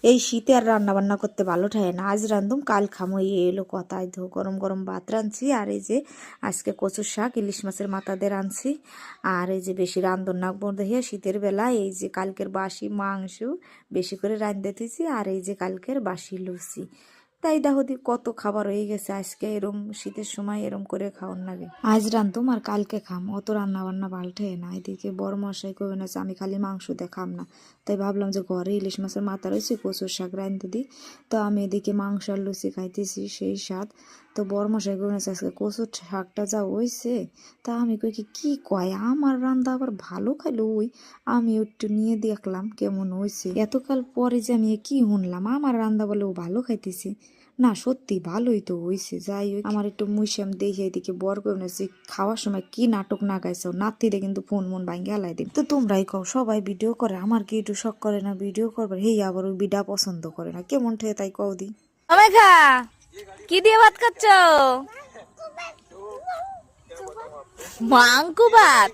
এই শীতে আর রান্না বান্না করতে ভালো ঠায় না। আজ রান্ধুম কাল খামো, এই এলো কথায় ধো। গরম গরম ভাত রাঁধছি, আর এই যে আজকে কচুর শাক ইলিশ মাছের মাথা দিয়ে রাঁধছি। আর এই যে বেশি রান্ধন নাকবো দেখিয়া শীতের বেলা এই যে কালকের বাসি মাংস বেশি করে রাঁধতে দিয়েছি, আর এই যে কালকের বাসি লুচি। তাই দাহদি কত খাবার হয়ে গেছে আজকে, এরম শীতের সময় এরম করে খাওয়ার লাগে। আজ রান্ধুম আর কালকে খাম, অত রান্না বান্না পাল্টে না। এদিকে বড় মশাই কবে না আমি খালি মাংস দিয়ে খাম না, তাই ভাবলাম যে ঘরে ইলিশ মাছের মাথা রয়েছে, কচুর শাক রাঁধতে দিই। তো আমি এদিকে মাংস আর লুচি খাইতেছি, সেই স্বাদ। তো বড় মশাই কবে না আজকে কচুর শাকটা যা হয়েছে, তা আমি কই কি কয় আমার রান্না আবার ভালো খাইলো। ওই আমি একটু নিয়ে দেখলাম কেমন হয়েছে। এতকাল পরে যে আমি কি শুনলাম আমার রান্না বলে ও ভালো খাইতেছে। না সত্যি ভালোই তো হয়েছে। যাই হোক, আমার একটু মুইসাম দেখে এদিকে বর করেছে খাওয়ার সময় কি নাটক না গাইছো, নাতিরে কিন্তু ফোন মন ভাঙ্গে হালাই দিন। তো তোমরাই কও, সবাই ভিডিও করে, আমার কি একটু শখ করে না ভিডিও করবার? হেই আবার ওই বিডা পছন্দ করে না, কেমন ঠেয়ে তাই কও দি। অমেঘা কি দিয়ে ভাত খাচ্ছ? মাংকু ভাত।